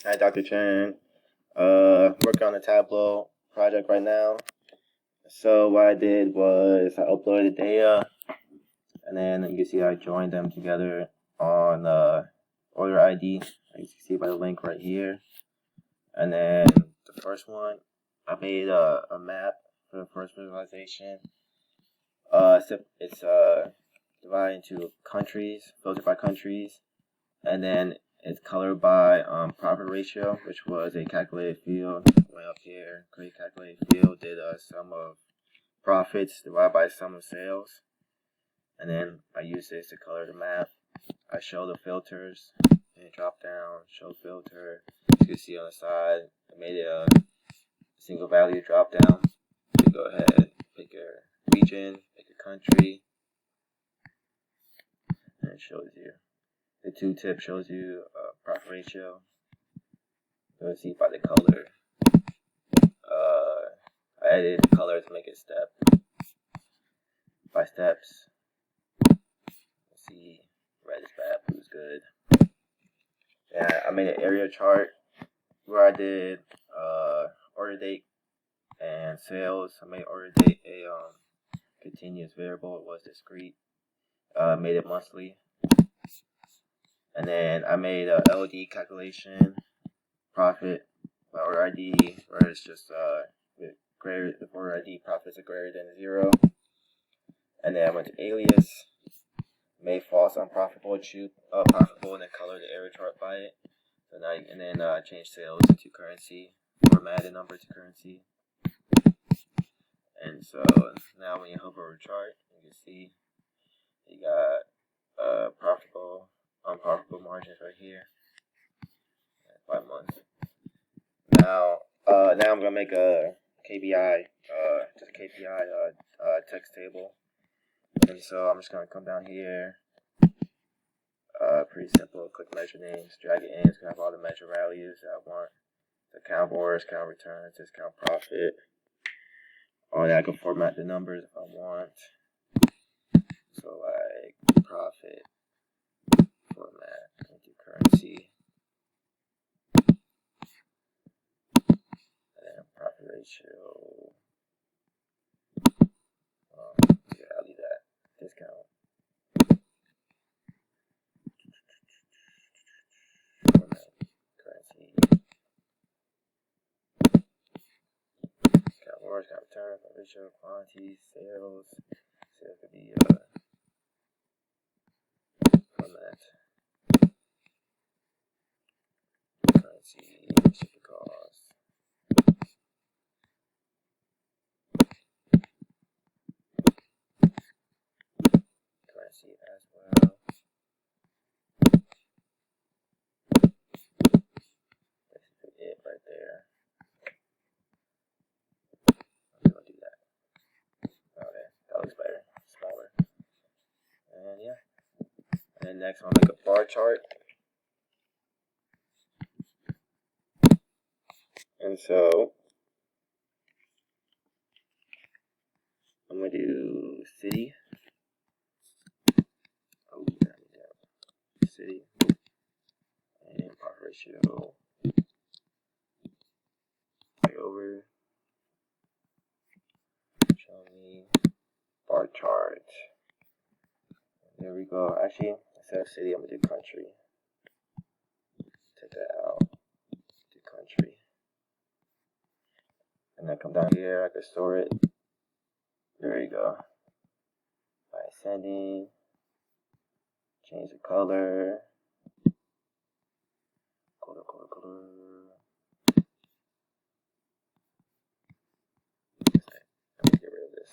Hi, Dr. Chen. Working on a Tableau project right now. So what I did was I uploaded data, and then you can see I joined them together on order ID. As you can see by the link right here. And then the first one, I made a map for the first visualization. It's divided into countries, filtered by countries, and then it's colored by profit ratio, which was a calculated field. Went up here, create calculated field, did a sum of profits divided by sum of sales, and then I used this to color the map. I show the filters, and drop down, show filter. As you can see on the side, I made it a single value drop down. You go ahead, pick a region, pick a country, and it shows you. The two-tip shows you profit ratio. You'll see by the color. I added the color to make it step by steps. Let's see, red is bad, blue is good. Yeah, I made an area chart where I did order date and sales. I made order date a continuous variable. It was discrete. Made it monthly. And then I made a LD calculation, profit by order ID, where it's just greater, the order ID profits are greater than 0. And then I went to alias, made false unprofitable, choose profitable, and then color the area chart by it. So now and then change sales to currency, format the number to currency. And so now when you hover over the chart, you can see you got profitable, unprofitable margins right here. 5 months. Now I'm gonna make a KPI, just a KPI text table. And so I'm just gonna come down here. Pretty simple. Click measure names, drag it in. It's gonna have all the measure values that I want. The count orders, count returns, discount profit. All that. I can format the numbers if I want. So like profit, format into currency, and then profit ratio. Yeah, I'll leave that. Discount. Format currency. Count orders, count returns, profit ratio, quantities, sales. Sales could be format currency, shipping costs. Currency as well. That's it right there. I'm gonna do that. Okay, that looks better, smaller. And yeah. And then next I'll make a bar chart. And so I'm gonna do city. Oh yeah, city. And profit ratio. Right over. Show me bar chart. There we go. Actually, instead of city, I'm gonna do country. Take that out. Do country. And then come down here. I can store it. There you go. By ascending. Change the color. Color. Let me get rid of this.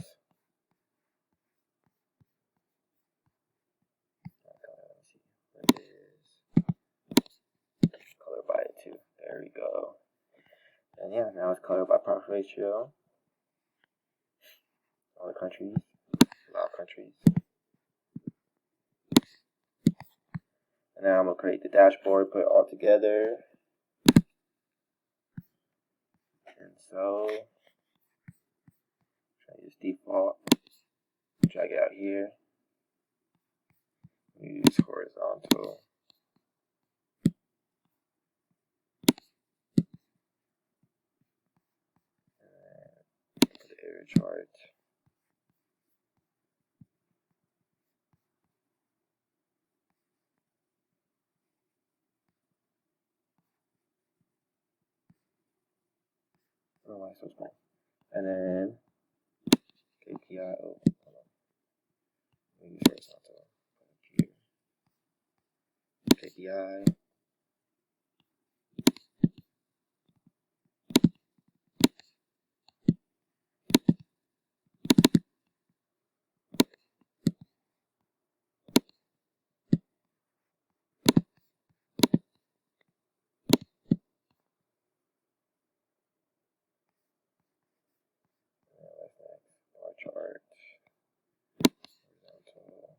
Let me see what it is. Color by it too. There we go. And yeah, now it's colored by profit ratio. All the countries. A lot of countries. And now I'm gonna create the dashboard, put it all together. And so try to use default. Drag it out here. Use horizontal. chart. Oh, why so small? And then KPI. Oh, hold on. Let me use here. KPI. What's next? Bar chart. Horizontal.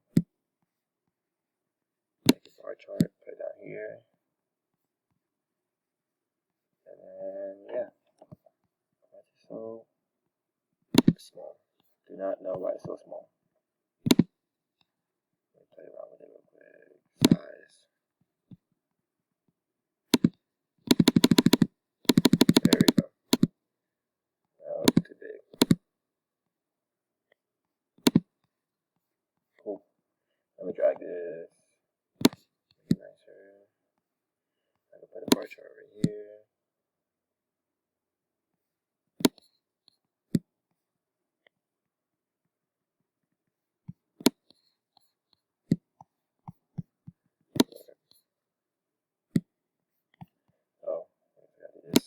Make a bar chart. Put it down here. And then yeah. Why is it so small? Do not know why it's so small. Let me play around with it real quick. Size. There we go. No, it's too big. Cool. Let me drag this. Make it nicer. I can put a bar chart right here. Oh, I forgot to do this.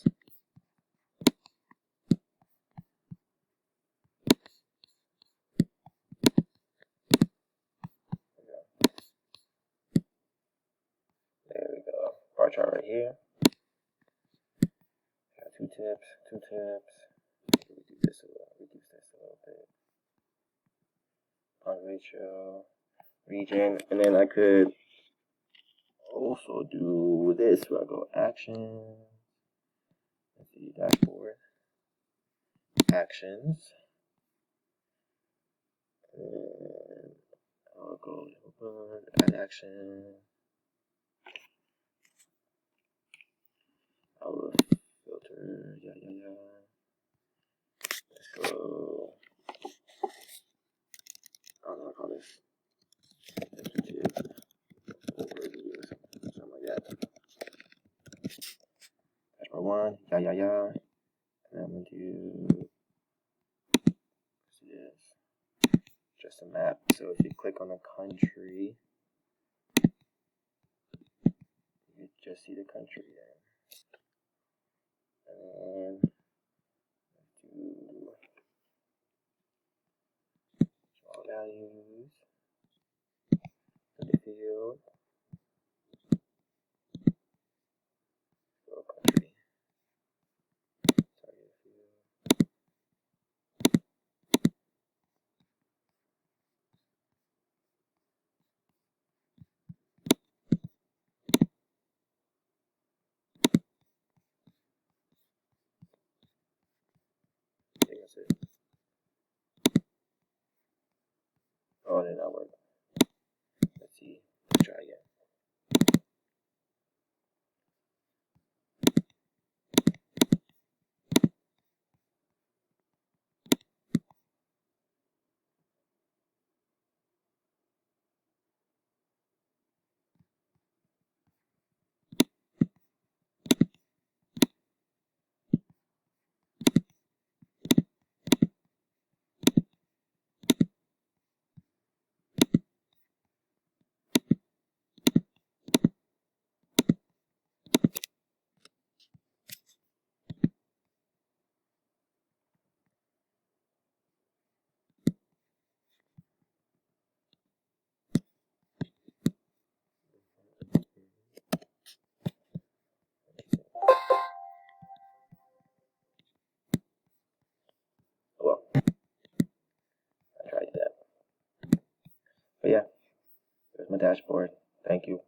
There we go. Bar chart right here. Got two tips. Reduce this a little bit. On ratio, region, and then I could also do this where I go action. Let's see, dashboard, actions, and I'll go open, add action. I'll filter, yeah. Let's go. I don't know what I call this. Something like that. Dashboard one, yeah. And I'm going to do this. Just a map. So if you click on the country, you just see the country there. And let's do small values for the field. Go country. Target field. I think that's it. Oh, it did not work. Let's see. Let's try again. Well, I tried that. But yeah, there's my dashboard. Thank you.